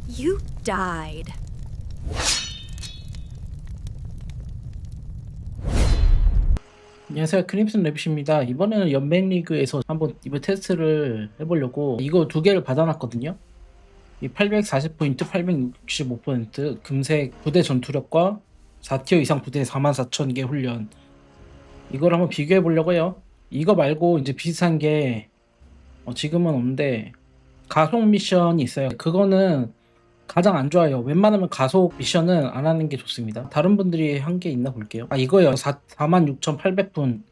You died. 안녕하세요. 크림슨 래빗입니다. 이번에는 연맹리그에서 한번 이번 테스트를 해보려고 이거 두 개를 받아놨거든요. 이 840포인트, 865포인트 금색 부대 전투력과 4티어 이상 부대 44,000개 훈련, 이걸 한번 비교해 보려고 해요. 이거 말고 이제 비슷한 게 지금은 없는데 가속 미션이 있어요. 그거는 가장 안 좋아요. 웬만하면 가속 미션은 안 하는 게 좋습니다. 다른 분들이 한 게 있나 볼게요. 이거요. 46,800분.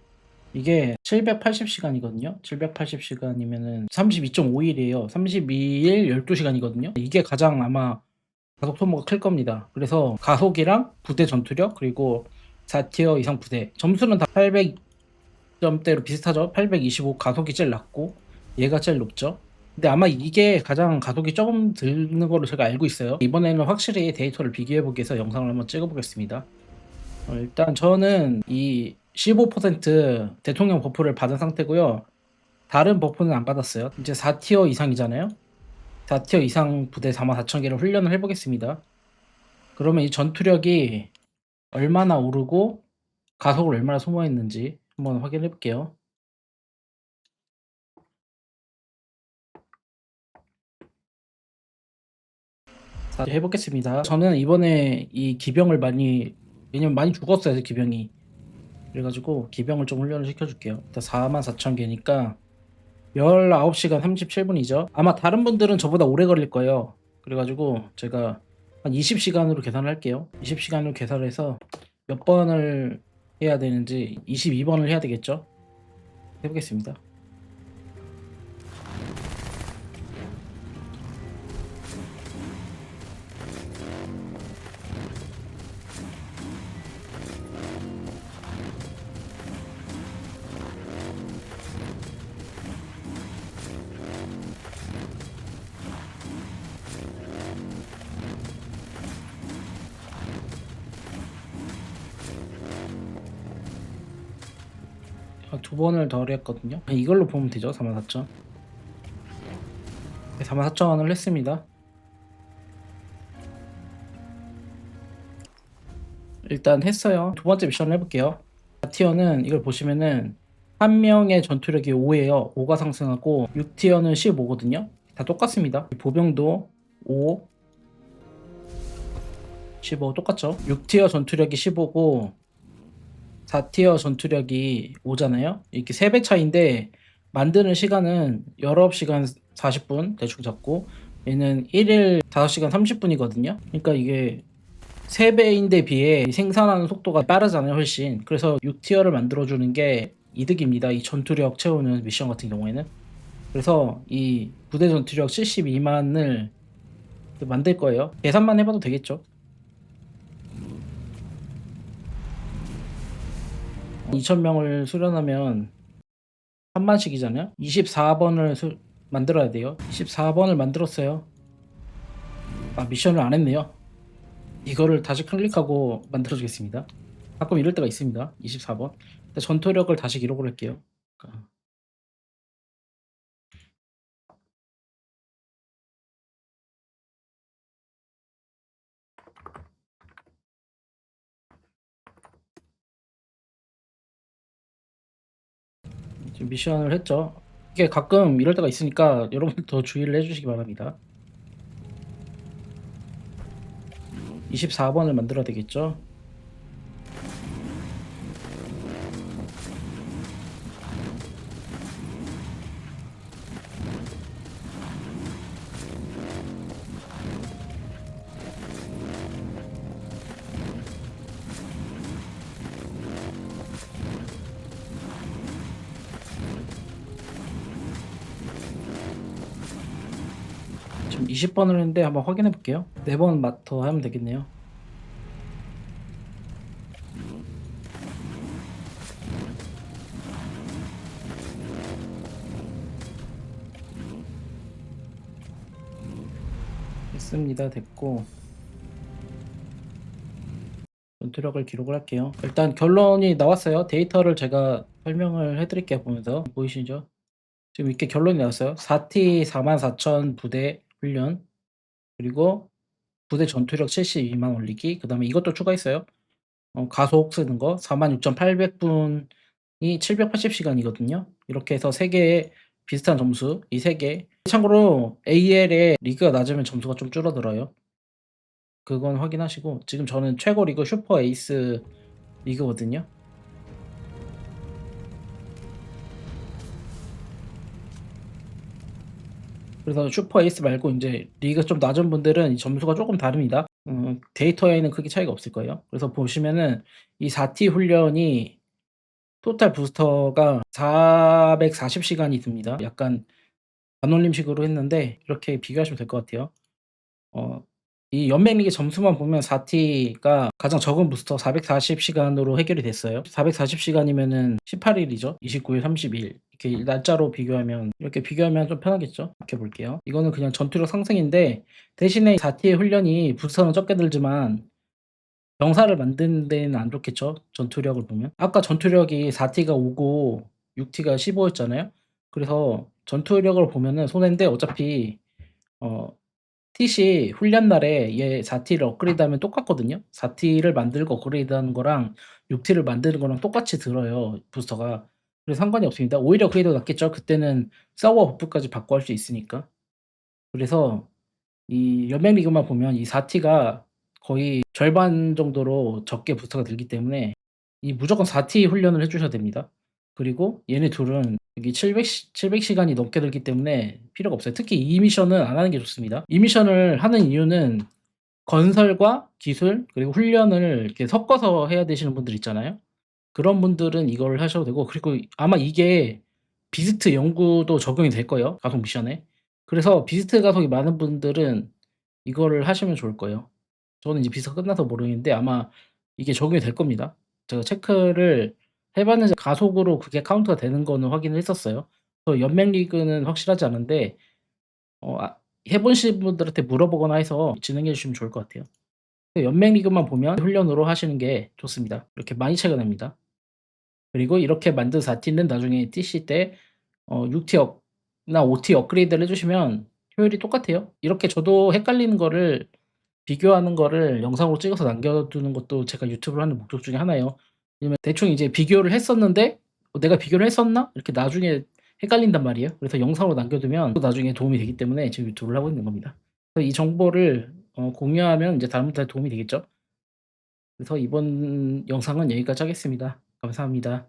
이게 780시간이거든요. 780시간이면은 32.5일이에요. 32일 12시간이거든요. 이게 가장 아마 가속 소모가 클 겁니다. 그래서 가속이랑 부대 전투력, 그리고 4티어 이상 부대 점수는 다 800점대로 비슷하죠. 825 가속이 제일 낮고 얘가 제일 높죠. 근데 아마 이게 가장 가속이 조금 드는 걸로 제가 알고 있어요. 이번에는 확실히 데이터를 비교해보기 위해서 영상을 한번 찍어보겠습니다. 일단 저는 이 15% 대통령 버프를 받은 상태고요. 다른 버프는 안 받았어요. 이제 4티어 이상이잖아요. 4티어 이상 부대 44,000개를 훈련을 해보겠습니다. 그러면 이 전투력이 얼마나 오르고 가속을 얼마나 소모했는지 한번 확인해 볼게요. 자, 해보겠습니다. 저는 이번에 이 기병을 왜냐면 많이 죽었어요, 기병이. 그래가지고 기병을 좀 훈련을 시켜줄게요. 일단 44,000개니까 19시간 37분이죠. 아마 다른 분들은 저보다 오래 걸릴 거예요. 그래가지고 제가 한 20시간으로 계산을 할게요. 20시간으로 계산해서 몇 번을 해야 되는지 22번을 해야 되겠죠. 해보겠습니다. 두 번을 더 했거든요. 이걸로 보면 되죠. 44,000. 44,000원을 했습니다. 일단 했어요. 두 번째 미션을 해볼게요. 티어는 이걸 보시면은 한 명의 전투력이 5예요. 5가 상승하고 6티어는 15거든요. 다 똑같습니다. 보병도 5, 15 똑같죠. 6티어 전투력이 15고 4티어 전투력이 5잖아요. 이렇게 3배 차이인데 만드는 시간은 19시간 40분 대충 잡고, 얘는 1일 5시간 30분이거든요. 그러니까 이게 3배인데 비해 생산하는 속도가 빠르잖아요, 훨씬. 그래서 6티어를 만들어주는 게 이득입니다. 이 전투력 채우는 미션 같은 경우에는. 그래서 이 부대 전투력 72만을 만들 거예요. 계산만 해봐도 되겠죠. 2,000명을 수련하면 3만씩이잖아요. 24번을 만들어야 돼요. 24번을 만들었어요. 미션을 안 했네요. 이거를 다시 클릭하고 만들어주겠습니다. 가끔 이럴 때가 있습니다. 24번. 전투력을 다시 기록을 할게요. 지금 미션을 했죠. 이게 가끔 이럴 때가 있으니까 여러분 더 주의를 해주시기 바랍니다. 24번을 만들어야 되겠죠. 지금 20번을 했는데 한번 확인해 볼게요. 4번 더 하면 되겠네요. 했습니다. 됐고 전투력을 기록을 할게요. 일단 결론이 나왔어요. 데이터를 제가 설명을 해드릴게요. 보면서 보이시죠? 지금 이렇게 결론이 나왔어요. 4T 44,000 부대 훈련, 그리고 부대 전투력 72만 올리기. 그다음에 이것도 추가했어요. 가속 쓰는 거 46,800 분이 780 시간이거든요. 이렇게 해서 3 개의 비슷한 점수, 이 3 개. 참고로 AL에 리그가 낮으면 점수가 좀 줄어들어요. 그건 확인하시고, 지금 저는 최고 리그 슈퍼 에이스 리그거든요. 그래서 슈퍼 에이스 말고 인제 리그가 좀 낮은 분들은 이 점수가 쪼끔 다릅니다. 데이터에는 크게 차이가 없을 거예요. 그래서 보시면은 이 4T 훈련이 토탈 부스터가 440 시간이 듭니다. 약간 반올림식으로 했는데 이렇게 비교하시면 될 것 같아요. 어 이 연맹리그 점수만 보면 4T가 가장 적은 부스터 440 시간으로 해결이 됐어요. 440 시간이면은 18 일이죠. 29일, 30일 이렇게 날짜로 비교하면, 이렇게 비교하면 좀 편하겠죠. 이렇게 볼게요. 이거는 그냥 전투력 상승인데, 대신에 4T의 훈련이 부스터는 적게 들지만 병사를 만드는 데는 안 좋겠죠, 전투력을 보면. 아까 전투력이 4T가 5고 6T가 15 였잖아요. 그래서 전투력을 보면은 손해인데, 어차피 어 TC 훈련 날에 얘 4T를 업그레이드하면 똑같거든요. 4T를 만들고 업그레이드하는 거랑 6T를 만드는 거랑 똑같이 들어요, 부스터가. 그래서 상관이 없습니다. 오히려 그게 더 낫겠죠. 그때는 서버 버프까지 받고 할 수 있으니까. 그래서 이 연맹 리그만 보면 이 4T가 거의 절반 정도로 적게 부스터가 들기 때문에 이 무조건 4T 훈련을 해 주셔야 됩니다. 그리고 얘네 둘은 여기 700 시간이 넘게 들기 때문에 필요가 없어요. 특히 이 미션은 안 하는 게 좋습니다. 이 미션을 하는 이유는 건설과 기술 그리고 훈련을 이렇게 섞어서 해야 되시는 분들 있잖아요. 그런 분들은 이걸 하셔도 되고, 그리고 아마 이게 비스트 연구도 적용이 될 거예요, 가속 미션에. 그래서 비스트 가속이 많은 분들은 이거를 하시면 좋을 거예요. 저는 이제 비스가 끝나서 모르겠는데 아마 이게 적용이 될 겁니다. 제가 체크를 해 봤는데 가속으로 그게 카운트가 되는 거는 확인을 했었어요. 연맹 리그는 확실하지 않은데 해 보신 분들한테 물어보거나 해서 진행해 주시면 좋을 것 같아요. 연맹 리그만 보면 훈련으로 하시는 게 좋습니다. 이렇게 많이 차이가 납니다. 그리고 이렇게 만든 4T는 나중에 TC 때 6T 나 5T 업그레이드를 해 주시면 효율이 똑같아요. 이렇게 저도 헷갈리는 거를, 비교하는 거를 영상으로 찍어서 남겨두는 것도 제가 유튜브를 하는 목적 중에 하나예요. 왜냐면 대충 이제 비교를 했었는데 '내가 비교를 했었나?' 이렇게 나중에 헷갈린단 말이에요. 그래서 영상으로 남겨두면 또 나중에 도움이 되기 때문에 지금 유튜브를 하고 있는 겁니다. 그래서 이 정보를 공유하면 이제 다른 분들한테 도움이 되겠죠. 그래서 이번 영상은 여기까지 하겠습니다. 감사합니다.